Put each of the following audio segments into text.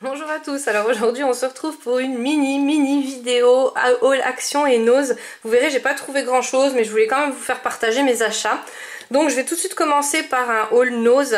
Bonjour à tous, alors aujourd'hui on se retrouve pour une mini vidéo haul action et nose. Vous verrez, j'ai pas trouvé grand chose mais je voulais quand même vous faire partager mes achats. Donc je vais tout de suite commencer par un haul nose.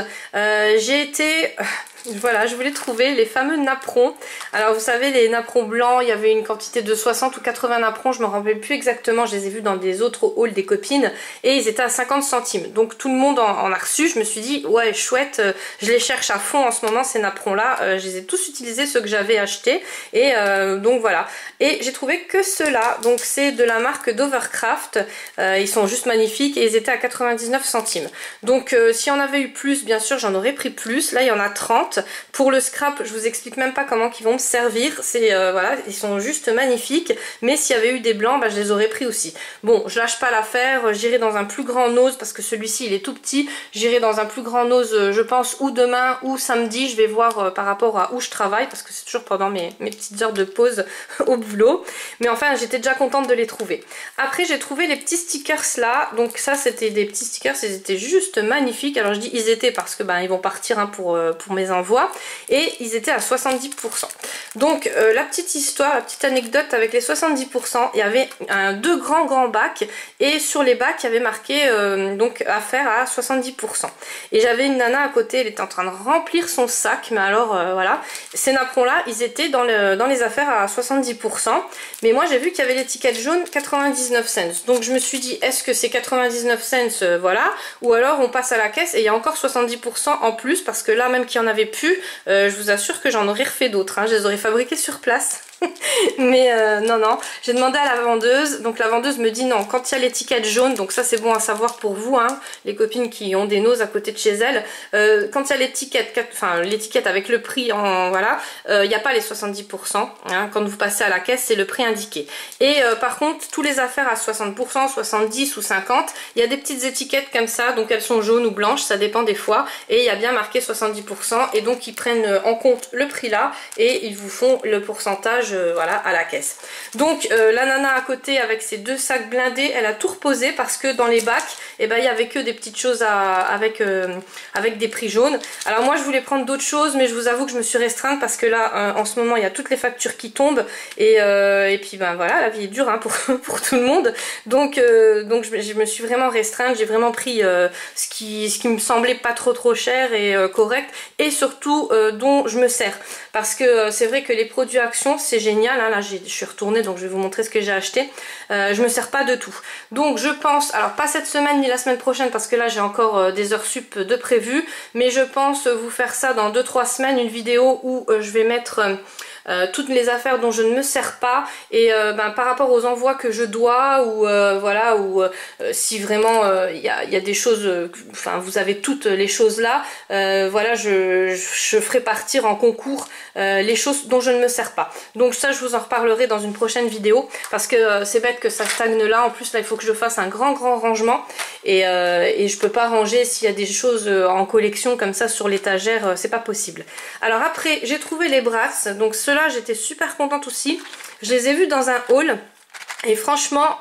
Voilà, je voulais trouver les fameux napperons. Alors vous savez, les napperons blancs, il y avait une quantité de 60 ou 80 napperons, je me rappelle plus exactement, je les ai vus dans des autres hauls des copines et ils étaient à 50 centimes. Donc tout le monde en a reçu, je me suis dit ouais chouette, je les cherche à fond en ce moment ces napperons là, je les ai tous utilisés ceux que j'avais achetés et donc voilà. Et j'ai trouvé que ceux-là, donc c'est de la marque d'Overcraft, ils sont juste magnifiques et ils étaient à 99 centimes. Donc si on avait eu plus, bien sûr j'en aurais pris plus, là il y en a 30. Pour le scrap, je vous explique même pas comment ils vont me servir. C'est voilà, ils sont juste magnifiques. Mais s'il y avait eu des blancs, bah, je les aurais pris aussi. Bon, je lâche pas l'affaire. J'irai dans un plus grand nose parce que celui-ci il est tout petit. J'irai dans un plus grand nose, je pense, ou demain ou samedi. Je vais voir par rapport à où je travaille parce que c'est toujours pendant mes petites heures de pause au boulot. Mais enfin, j'étais déjà contente de les trouver. Après, j'ai trouvé les petits stickers là. Donc ça, c'était des petits stickers. Ils étaient juste magnifiques. Alors je dis ils étaient parce que ben ils vont partir hein, pour mes envois. Et ils étaient à 70%. Donc la petite histoire, la petite anecdote avec les 70%, il y avait deux grands bacs et sur les bacs il y avait marqué donc affaire à 70%. Et j'avais une nana à côté, elle était en train de remplir son sac, mais alors voilà, ces napperons là ils étaient dans les affaires à 70%, mais moi j'ai vu qu'il y avait l'étiquette jaune 99 cents, donc je me suis dit est-ce que c'est 99 cents voilà, ou alors on passe à la caisse et il y a encore 70% en plus parce que là même qu'il y en avait plus, je vous assure que j'en aurais refait d'autres, hein, je les aurais fabriqués sur place. Mais non, j'ai demandé à la vendeuse, donc la vendeuse me dit non, quand il y a l'étiquette jaune, donc ça c'est bon à savoir pour vous, hein, les copines qui ont des noses à côté de chez elles, quand il y a l'étiquette avec le prix, voilà, il n'y a pas les 70%, hein, quand vous passez à la caisse c'est le prix indiqué. Et par contre, tous les affaires à 60%, 70 ou 50, il y a des petites étiquettes comme ça, donc elles sont jaunes ou blanches, ça dépend des fois, et il y a bien marqué 70%, et donc ils prennent en compte le prix là, et ils vous font le pourcentage voilà, à la caisse. Donc la nana à côté avec ses deux sacs blindés, elle a tout reposé parce que dans les bacs, eh ben, il y avait que des petites choses avec des prix jaunes. Alors moi je voulais prendre d'autres choses, mais je vous avoue que je me suis restreinte parce que là en ce moment il y a toutes les factures qui tombent et puis ben voilà, la vie est dure hein, pour tout le monde. Donc je me suis vraiment restreinte, j'ai vraiment pris ce qui me semblait pas trop cher et correct, et surtout dont je me sers. Parce que c'est vrai que les produits Action c'est génial, hein. Là je suis retournée donc je vais vous montrer ce que j'ai acheté. Je me sers pas de tout. Donc je pense, alors pas cette semaine ni la semaine prochaine parce que là j'ai encore des heures sup de prévu, mais je pense vous faire ça dans 2-3 semaines, une vidéo où je vais mettre toutes les affaires dont je ne me sers pas et ben, par rapport aux envois que je dois ou voilà, ou si vraiment il y a des choses, enfin vous avez toutes les choses là, voilà, je ferai partir en concours les choses dont je ne me sers pas. Donc ça je vous en reparlerai dans une prochaine vidéo parce que c'est bête que ça stagne là, en plus là il faut que je fasse un grand rangement et je peux pas ranger s'il y a des choses en collection comme ça sur l'étagère, c'est pas possible. Alors après j'ai trouvé les brasses, donc ceux-là j'étais super contente aussi, je les ai vus dans un haul. Et franchement,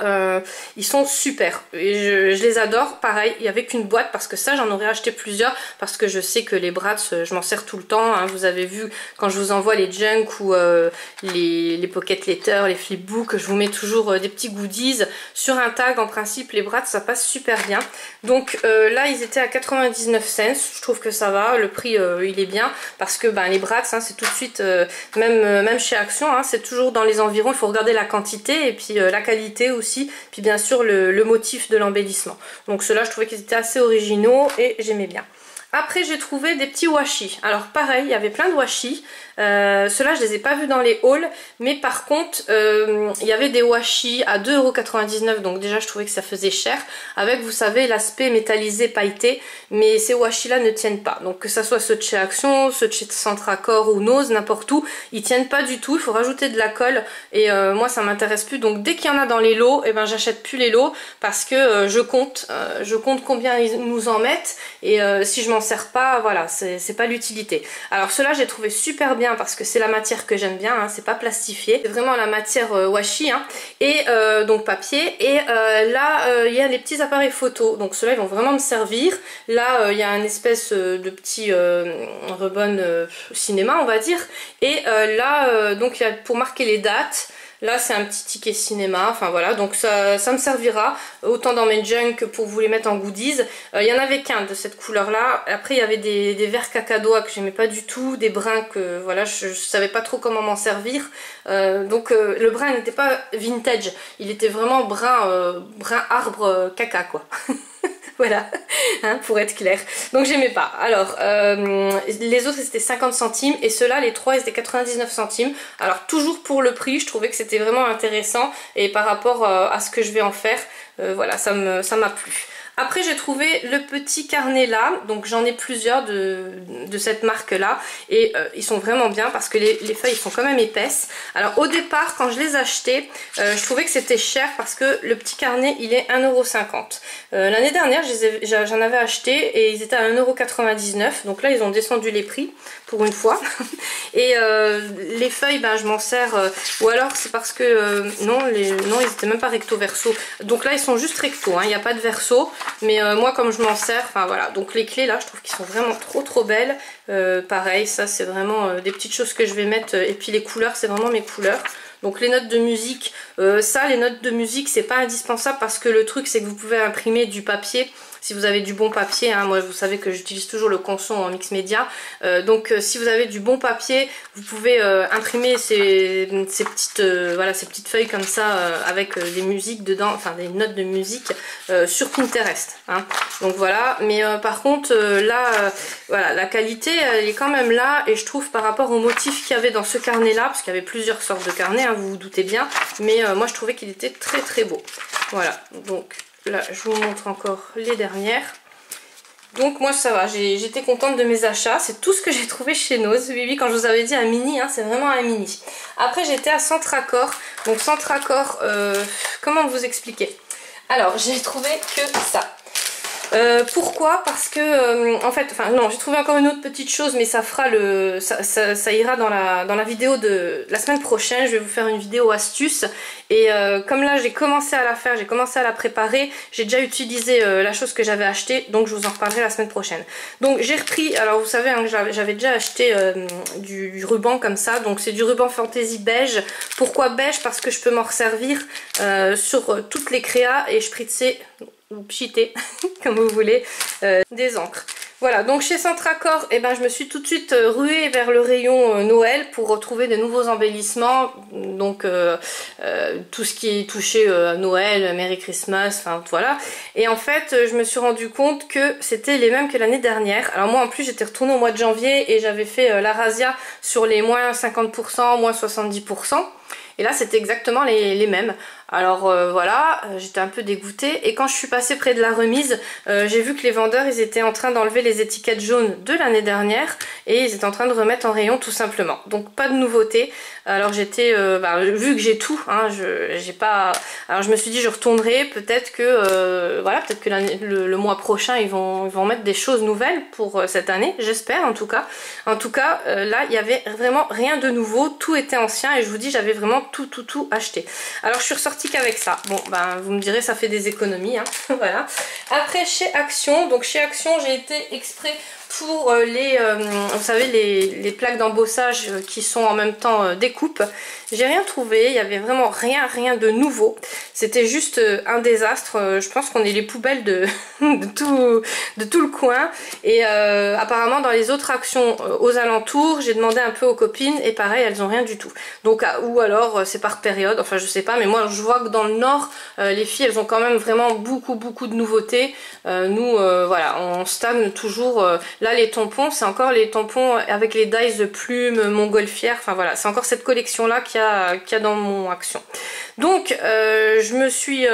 ils sont super. Et je les adore. Pareil, il n'y avait qu'une boîte parce que ça, j'en aurais acheté plusieurs parce que je sais que les Bratz, je m'en sers tout le temps. Hein. Vous avez vu quand je vous envoie les junk ou les pocket letters, les flipbooks, je vous mets toujours des petits goodies. Sur un tag, en principe, les Bratz, ça passe super bien. Donc là, ils étaient à 99 cents. Je trouve que ça va. Le prix, il est bien parce que ben, les Bratz, hein, c'est tout de suite, même chez Action, hein, c'est toujours dans les environs. Il faut regarder la quantité et puis la qualité aussi, puis bien sûr le motif de l'embellissement. Donc ceux-là je trouvais qu'ils étaient assez originaux et j'aimais bien. Après j'ai trouvé des petits washi. Alors pareil, il y avait plein de washi. Ceux-là je les ai pas vus dans les hauls, mais par contre il y avait des washi à 2,99 €, donc déjà je trouvais que ça faisait cher, avec vous savez l'aspect métallisé pailleté, mais ces washi là ne tiennent pas, donc que ça soit ceux de chez Action, ceux de chez Centracor ou Nose, n'importe où, ils tiennent pas du tout, il faut rajouter de la colle et moi ça m'intéresse plus, donc dès qu'il y en a dans les lots, et ben j'achète plus les lots parce que je compte combien ils nous en mettent et si je m'en sers pas, voilà, c'est pas l'utilité. Alors ceux-là j'ai trouvé super bien parce que c'est la matière que j'aime bien, hein, c'est pas plastifié, c'est vraiment la matière washi, hein, et donc papier. Et là il y a les petits appareils photo, donc ceux-là ils vont vraiment me servir. Là il y a un espèce de petit rebond cinéma on va dire, et là donc il y a pour marquer les dates. Là c'est un petit ticket cinéma, enfin voilà, donc ça me servira autant dans mes junk que pour vous les mettre en goodies. Il y en avait qu'un de cette couleur là, après il y avait des verts cacadois que j'aimais pas du tout, des bruns que voilà je savais pas trop comment m'en servir, donc le brun n'était pas vintage, il était vraiment brun arbre caca quoi. Voilà, hein, pour être clair. Donc j'aimais pas. Alors, les autres c'était 50 centimes et ceux-là, les trois, ils étaient 99 centimes. Alors toujours pour le prix, je trouvais que c'était vraiment intéressant et par rapport à ce que je vais en faire, voilà, ça m'a plu. Après j'ai trouvé le petit carnet là, donc j'en ai plusieurs de cette marque là et ils sont vraiment bien parce que les feuilles sont quand même épaisses. Alors au départ quand je les achetais, je trouvais que c'était cher parce que le petit carnet il est 1,50 €. L'année dernière j'en avais acheté et ils étaient à 1,99 €, donc là ils ont descendu les prix pour une fois. Et les feuilles ben je m'en sers, ou alors c'est parce que non ils étaient même pas recto verso, donc là ils sont juste recto, hein, il n'y a pas de verso. Mais moi comme je m'en sers, enfin voilà, donc les clés là je trouve qu'ils sont vraiment trop belles. Pareil, ça c'est vraiment des petites choses que je vais mettre, et puis les couleurs c'est vraiment mes couleurs. Donc les notes de musique, les notes de musique c'est pas indispensable parce que le truc c'est que vous pouvez imprimer du papier. Si vous avez du bon papier, hein, moi vous savez que j'utilise toujours le Canson en mix média, donc si vous avez du bon papier, vous pouvez imprimer ces petites feuilles comme ça avec des musiques dedans, enfin des notes de musique sur Pinterest, hein. Donc voilà, mais par contre là, voilà, la qualité elle est quand même là et je trouve par rapport au motif qu'il y avait dans ce carnet là, parce qu'il y avait plusieurs sortes de carnets, hein, vous vous doutez bien, mais moi je trouvais qu'il était très beau. Voilà, donc là je vous montre encore les dernières. Donc moi ça va, j'étais contente de mes achats, c'est tout ce que j'ai trouvé chez Nose. Oui, quand je vous avais dit un mini, hein, c'est vraiment un mini. Après j'étais à Centre Accor, donc Centre Accor, comment vous expliquer? Alors j'ai trouvé que ça. Pourquoi? Parce que en fait, enfin non, j'ai trouvé encore une autre petite chose, mais ça fera ça ira dans la vidéo de la semaine prochaine. Je vais vous faire une vidéo astuce et comme là j'ai commencé à la faire, j'ai commencé à la préparer, j'ai déjà utilisé la chose que j'avais achetée, donc je vous en reparlerai la semaine prochaine. Donc j'ai repris, alors vous savez hein, j'avais déjà acheté du ruban comme ça, donc c'est du ruban Fantasy beige. Pourquoi beige? Parce que je peux m'en resservir sur toutes les créas et spritzer ou pchiter comme vous voulez des encres. Voilà, donc chez Centre Accor, eh ben, je me suis tout de suite ruée vers le rayon Noël pour retrouver de nouveaux embellissements, donc tout ce qui est touché à Noël, Merry Christmas, enfin voilà. Et en fait je me suis rendu compte que c'était les mêmes que l'année dernière. Alors moi en plus j'étais retournée au mois de janvier et j'avais fait la razzia sur les moins 50%, moins 70%. Et là c'était exactement les mêmes. Alors voilà, j'étais un peu dégoûtée et quand je suis passée près de la remise, j'ai vu que les vendeurs ils étaient en train d'enlever les étiquettes jaunes de l'année dernière et ils étaient en train de remettre en rayon tout simplement. Donc pas de nouveauté. Alors j'étais, vu que j'ai tout, hein, j'ai pas. Alors je me suis dit je retournerai, peut-être que voilà, peut-être que le mois prochain ils vont mettre des choses nouvelles pour cette année, j'espère en tout cas. En tout cas là il y avait vraiment rien de nouveau, tout était ancien et je vous dis j'avais vraiment tout acheté. Alors je suis ressortie qu'avec ça. Bon ben vous me direz ça fait des économies, hein. Voilà. Après chez Action, donc chez Action j'ai été exprès pour vous savez les plaques d'embossage qui sont en même temps découpes. J'ai rien trouvé, il y avait vraiment rien de nouveau. C'était juste un désastre. Je pense qu'on est les poubelles de tout le coin. Et apparemment dans les autres Actions aux alentours, j'ai demandé un peu aux copines et pareil elles ont rien du tout. Donc ou alors c'est par période, enfin je sais pas, mais moi je vois que dans le nord les filles elles ont quand même vraiment beaucoup de nouveautés. Nous voilà, on stagne toujours. Là les tampons, c'est encore les tampons avec les dies de plumes, montgolfière, enfin voilà, c'est encore cette collection là qu'il y a dans mon Action. Donc je me suis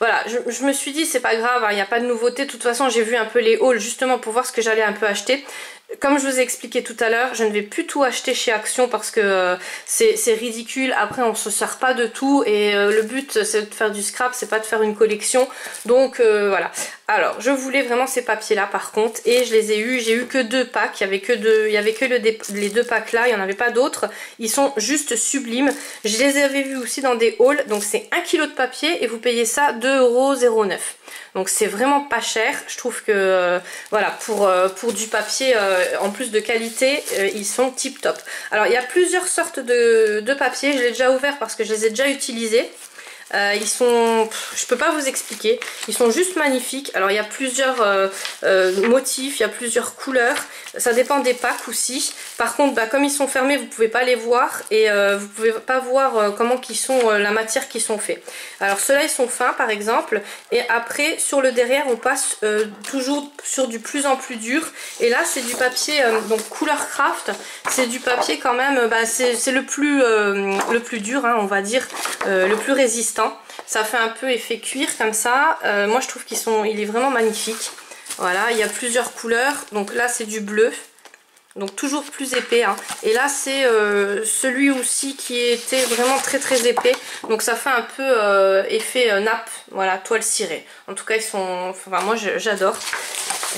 voilà, je me suis dit c'est pas grave, il n'y a pas de nouveauté, de toute façon j'ai vu un peu les hauls justement pour voir ce que j'allais un peu acheter. Comme je vous ai expliqué tout à l'heure, je ne vais plus tout acheter chez Action parce que c'est ridicule. Après, on se sert pas de tout et le but c'est de faire du scrap, c'est pas de faire une collection. Donc voilà. Alors, je voulais vraiment ces papiers-là par contre et je les ai eus. J'ai eu que 2 packs. Il y avait que les 2 packs là. Il n'y en avait pas d'autres. Ils sont juste sublimes. Je les avais vus aussi dans des hauls. Donc c'est 1 kg de papier et vous payez ça 2,09 €. Donc c'est vraiment pas cher. Je trouve que voilà, pour du papier en plus de qualité, ils sont tip top. Alors il y a plusieurs sortes de papier. Je l'ai déjà ouvert parce que je les ai déjà utilisés. Ils sont, je peux pas vous expliquer, ils sont juste magnifiques. Alors il y a plusieurs motifs, il y a plusieurs couleurs, ça dépend des packs aussi. Par contre bah, comme ils sont fermés vous pouvez pas les voir et vous pouvez pas voir comment qu'ils sont, la matière qu'ils sont faits. Alors ceux-là ils sont fins par exemple et après sur le derrière on passe toujours sur du plus en plus dur et là c'est du papier donc couleur craft, c'est du papier quand même, bah, c'est le plus dur hein, on va dire, le plus résistant. Ça fait un peu effet cuir comme ça. Moi je trouve il est vraiment magnifique. Voilà, il y a plusieurs couleurs. Donc là c'est du bleu. Donc toujours plus épais. Hein. Et là c'est celui aussi qui était vraiment très très épais. Donc ça fait un peu effet nappe. Voilà, toile cirée. En tout cas ils sont... Enfin moi j'adore.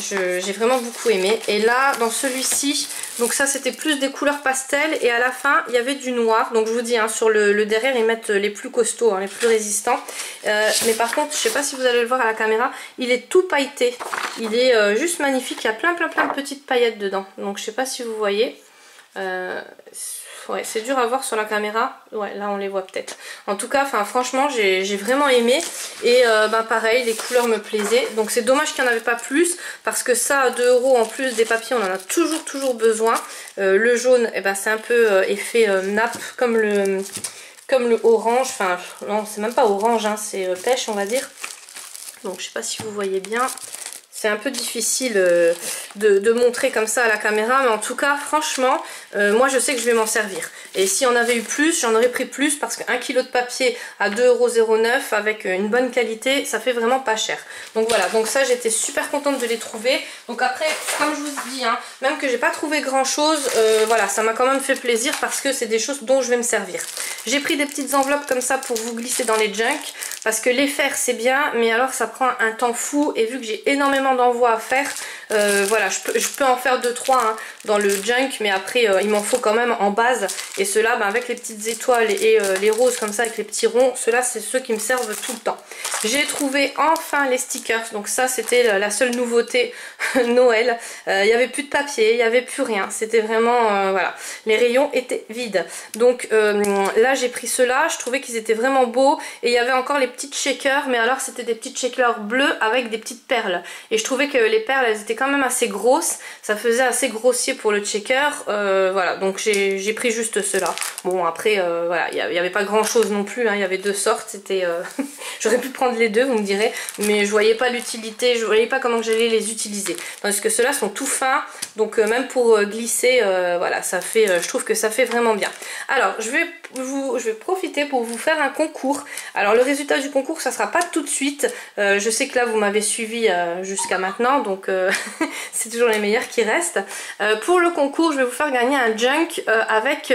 J'ai vraiment beaucoup aimé. Et là dans celui-ci, donc ça c'était plus des couleurs pastel et à la fin il y avait du noir. Donc je vous dis hein, sur le derrière ils mettent les plus costauds, hein, les plus résistants. Mais par contre je sais pas si vous allez le voir à la caméra, il est tout pailleté. Il est juste magnifique, il y a plein de petites paillettes dedans. Donc je sais pas si vous voyez. Ouais, c'est dur à voir sur la caméra. Ouais, là on les voit peut-être. En tout cas, franchement, j'ai vraiment aimé. Et bah, pareil, les couleurs me plaisaient. Donc c'est dommage qu'il n'y en avait pas plus. Parce que ça, à 2 € en plus des papiers, on en a toujours besoin. Le jaune, eh ben, c'est un peu effet nappe, comme le orange. Enfin, non, c'est même pas orange, hein, c'est pêche, on va dire. Donc je sais pas si vous voyez bien. C'est un peu difficile de montrer comme ça à la caméra, mais en tout cas, franchement, moi je sais que je vais m'en servir. Et si on avait eu plus, j'en aurais pris plus parce qu'un kilo de papier à 2,09 € avec une bonne qualité, ça fait vraiment pas cher. Donc voilà, donc ça j'étais super contente de les trouver. Donc après, comme je vous dis, hein, même que j'ai pas trouvé grand chose, voilà, ça m'a quand même fait plaisir parce que c'est des choses dont je vais me servir. J'ai pris des petites enveloppes comme ça pour vous glisser dans les junk parce que les faire c'est bien, mais alors ça prend un temps fou et vu que j'ai énormément d'envois à faire, voilà, je peux en faire 2-3 hein, dans le junk, mais après il m'en faut quand même en base. Et ceux-là, ben, avec les petites étoiles et les roses comme ça avec les petits ronds, ceux-là c'est ceux qui me servent tout le temps. J'ai trouvé enfin les stickers, donc ça c'était la seule nouveauté Noël. Il n'y avait plus de papier, il n'y avait plus rien, c'était vraiment voilà, les rayons étaient vides. Donc là j'ai pris ceux-là, je trouvais qu'ils étaient vraiment beaux et il y avait encore les petites shakers, mais alors c'était des petites shakers bleues avec des petites perles. Et je trouvais que les perles elles étaient quand même assez grosses, ça faisait assez grossier pour le shaker, voilà, donc j'ai pris juste ceux-là. Bon après voilà, il n'y avait pas grand chose non plus, hein. Il y avait 2 sortes, c'était j'aurais pu prendre les 2 vous me direz, mais je voyais pas l'utilité, je voyais pas comment j'allais les utiliser. Tandis que ceux-là sont tout fins, donc même pour glisser, voilà, ça fait, je trouve que ça fait vraiment bien. Alors je vais profiter pour vous faire un concours. Alors le résultat du concours ça sera pas tout de suite, je sais que là vous m'avez suivi jusqu'à maintenant, donc c'est toujours les meilleurs qui restent. Pour le concours je vais vous faire gagner un junk avec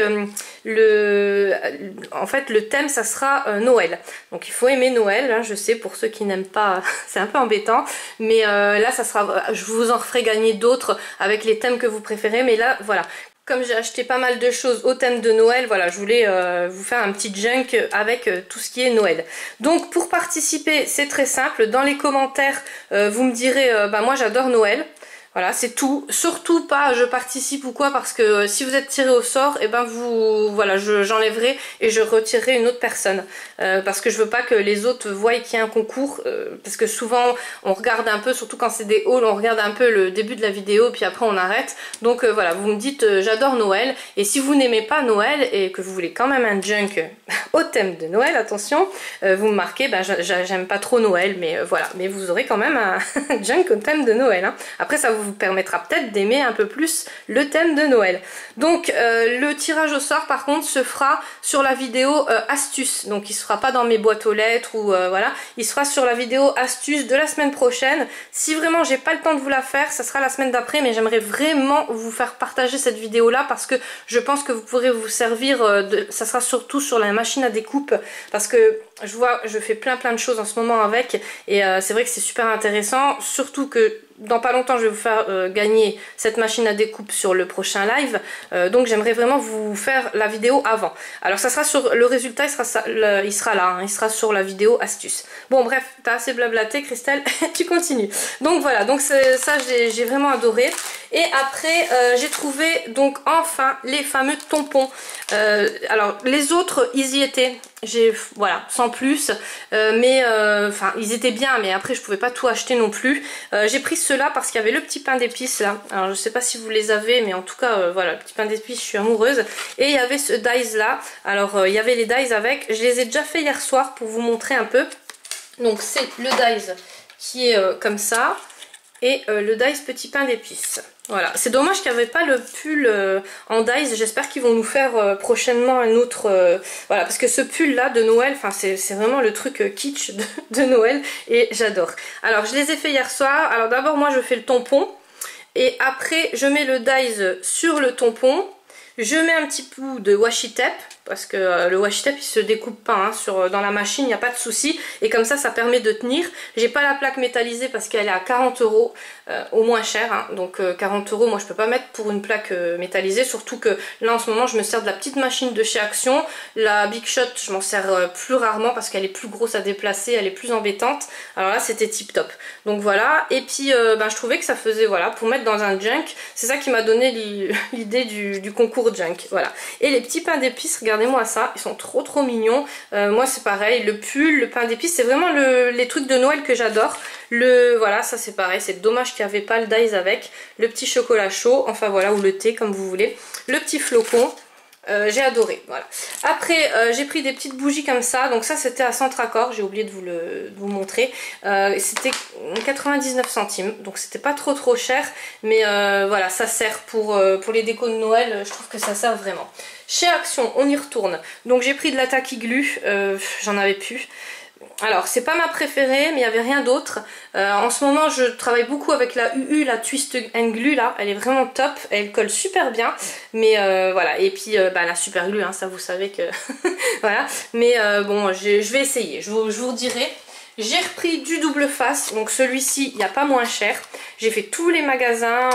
en fait le thème ça sera Noël. Donc il faut aimer Noël, hein, je sais, pour ceux qui n'aiment pas c'est un peu embêtant, mais là ça sera, je vous en referai gagner d'autres avec les thèmes que vous préférez, mais là voilà. Comme j'ai acheté pas mal de choses au thème de Noël, voilà, je voulais vous faire un petit junk avec tout ce qui est Noël. Donc pour participer, c'est très simple. Dans les commentaires, vous me direz, bah moi j'adore Noël. Voilà, c'est tout. Surtout pas je participe ou quoi, parce que si vous êtes tiré au sort, et ben voilà, j'enlèverai et je retirerai une autre personne. Parce que je veux pas que les autres voient qu'il y a un concours, parce que souvent on regarde un peu, surtout quand c'est des hauls, on regarde un peu le début de la vidéo puis après on arrête. Donc voilà, vous me dites j'adore Noël, et si vous n'aimez pas Noël et que vous voulez quand même un junk au thème de Noël, attention, vous me marquez, j'aime pas trop Noël, mais voilà, mais vous aurez quand même un junk au thème de Noël, hein. Après ça vous vous permettra peut-être d'aimer un peu plus le thème de Noël. Donc le tirage au sort par contre se fera sur la vidéo astuce, donc il se fera pas dans mes boîtes aux lettres ou voilà, il sera sur la vidéo astuce de la semaine prochaine. Si vraiment j'ai pas le temps de vous la faire, ça sera la semaine d'après, mais j'aimerais vraiment vous faire partager cette vidéo là parce que je pense que vous pourrez vous servir ça sera surtout sur la machine à découpe, parce que je fais plein de choses en ce moment avec, et c'est vrai que c'est super intéressant, surtout que dans pas longtemps je vais vous faire gagner cette machine à découpe sur le prochain live, donc j'aimerais vraiment vous faire la vidéo avant. Alors ça sera sur le résultat, il sera là, hein, il sera sur la vidéo astuce. Bon bref, t'as assez blablaté Christelle, tu continues. Donc voilà, donc ça j'ai vraiment adoré. Et après j'ai trouvé donc enfin les fameux tampons. Alors les autres ils y étaient, voilà, sans plus, mais enfin ils étaient bien, mais après je pouvais pas tout acheter non plus. J'ai pris ceux-là parce qu'il y avait le petit pain d'épices là, alors je sais pas si vous les avez, mais en tout cas voilà, le petit pain d'épices, je suis amoureuse. Et il y avait ce dies là, alors il y avait les dies avec, je les ai déjà fait hier soir pour vous montrer un peu. Donc c'est le dies qui est comme ça, et le dies petit pain d'épices. Voilà, c'est dommage qu'il n'y avait pas le pull en dies, j'espère qu'ils vont nous faire prochainement un autre, voilà, parce que ce pull là de Noël, enfin c'est vraiment le truc kitsch de Noël, et j'adore. Alors je les ai fait hier soir, alors d'abord moi je fais le tampon, et après je mets le dies sur le tampon, je mets un petit peu de washi tape, parce que le washi tape il se découpe pas hein, dans la machine, il n'y a pas de souci, et comme ça permet de tenir. J'ai pas la plaque métallisée parce qu'elle est à 40 €, au moins cher, hein. Donc 40 € moi je peux pas mettre pour une plaque métallisée, surtout que là en ce moment je me sers de la petite machine de chez Action. La Big Shot je m'en sers plus rarement parce qu'elle est plus grosse à déplacer, elle est plus embêtante. Alors là c'était tip top, donc voilà. Et puis je trouvais que ça faisait, voilà, pour mettre dans un junk, c'est ça qui m'a donné l'idée du concours junk, voilà. Et les petits pains d'épices, regardez-moi ça, ils sont trop mignons. Moi c'est pareil, le pull, le pain d'épices, c'est vraiment les trucs de Noël que j'adore. Voilà, ça c'est pareil, c'est dommage qu'il n'y avait pas le dies avec. Le petit chocolat chaud, enfin voilà, ou le thé comme vous voulez. Le petit flocon, j'ai adoré, voilà. Après j'ai pris des petites bougies comme ça, donc ça c'était à Centracor, j'ai oublié de vous montrer. C'était 99 centimes, donc c'était pas trop cher, mais voilà, ça sert pour les décos de Noël, je trouve que ça sert vraiment. Chez Action on y retourne, donc j'ai pris de la tacky glue, j'en avais plus. Alors c'est pas ma préférée, mais il n'y avait rien d'autre. En ce moment je travaille beaucoup avec la UU, la Twist and Glue là, elle est vraiment top, elle colle super bien, mais voilà. Et puis la super glue, hein, ça vous savez que voilà, mais bon je vais essayer, je vous redirai. J'ai repris du double face, donc celui-ci il n'y a pas moins cher. J'ai fait tous les magasins,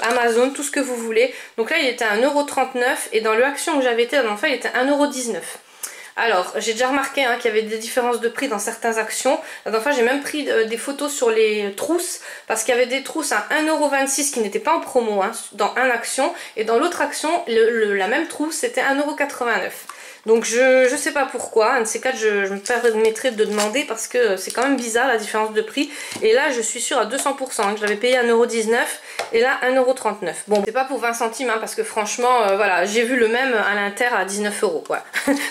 Amazon, tout ce que vous voulez. Donc là il était à 1,39 € et dans le Action que j'avais été la dernière fois il était à 1,19 €. Alors, j'ai déjà remarqué qu'il y avait des différences de prix dans certaines actions. La dernière fois, j'ai même pris des photos sur les trousses, parce qu'il y avait des trousses à 1,26 € qui n'étaient pas en promo dans une action, et dans l'autre action, la même trousse, c'était 1,89 €. Donc je sais pas pourquoi, un de ces quatre je me permettrai de demander parce que c'est quand même bizarre la différence de prix. Et là je suis sûre à 200% que je l'avais payé 1,19 € et là 1,39 €. Bon c'est pas pour 20 centimes parce que franchement voilà, j'ai vu le même à l'Inter à 19 €. Voilà.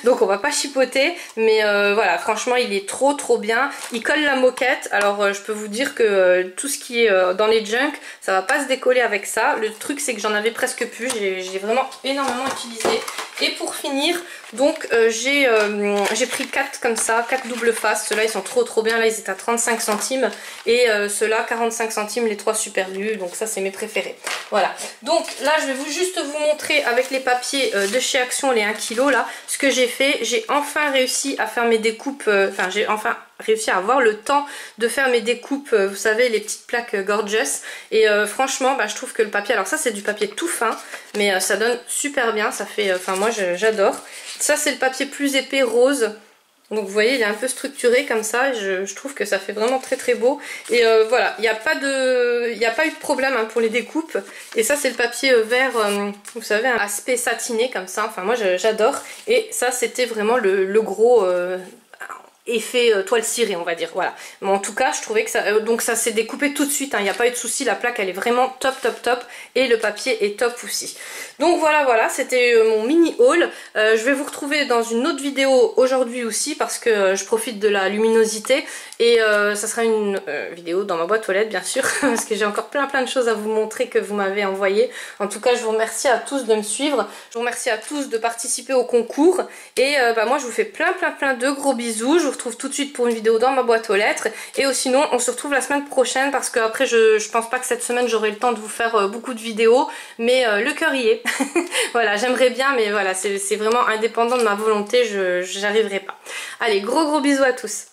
Donc on va pas chipoter, mais voilà, franchement il est trop bien. Il colle la moquette, alors je peux vous dire que tout ce qui est dans les junks, ça va pas se décoller avec ça. Le truc c'est que j'en avais presque plus, j'ai vraiment énormément utilisé. Et pour finir, donc j'ai pris 4 comme ça, 4 double face. Ceux-là ils sont trop bien, là ils étaient à 35 centimes. Et ceux-là 45 centimes, les 3 super glus. Donc ça c'est mes préférés. Voilà, donc là je vais juste vous montrer avec les papiers de chez Action, les 1 kg là, ce que j'ai fait. J'ai enfin réussi à faire mes découpes, enfin j'ai enfin réussi à avoir le temps de faire mes découpes, vous savez, les petites plaques gorgeous. Et franchement je trouve que le papier, alors ça c'est du papier tout fin, mais ça donne super bien, ça fait, enfin moi j'adore. Ça c'est le papier plus épais rose, donc vous voyez il est un peu structuré comme ça, je trouve que ça fait vraiment très beau. Et voilà, il n'y a pas eu de problème pour les découpes. Et ça c'est le papier vert, vous savez, un aspect satiné comme ça, enfin moi j'adore. Et ça c'était vraiment le gros effet toile cirée, on va dire, voilà. Mais en tout cas, je trouvais que ça... donc ça s'est découpé tout de suite, il n'y a pas eu de souci, la plaque elle est vraiment top top top et le papier est top aussi. Donc voilà, c'était mon mini haul. Je vais vous retrouver dans une autre vidéo aujourd'hui aussi parce que je profite de la luminosité et ça sera une vidéo dans ma boîte aux lettres bien sûr parce que j'ai encore plein de choses à vous montrer que vous m'avez envoyé. En tout cas, je vous remercie à tous de me suivre, je vous remercie à tous de participer au concours et moi je vous fais plein de gros bisous. Je vous retrouve tout de suite pour une vidéo dans ma boîte aux lettres et sinon on se retrouve la semaine prochaine parce que après je pense pas que cette semaine j'aurai le temps de vous faire beaucoup de vidéos, mais le cœur y est. Voilà, j'aimerais bien, mais voilà, c'est vraiment indépendant de ma volonté, j'arriverai pas. Allez, gros bisous à tous.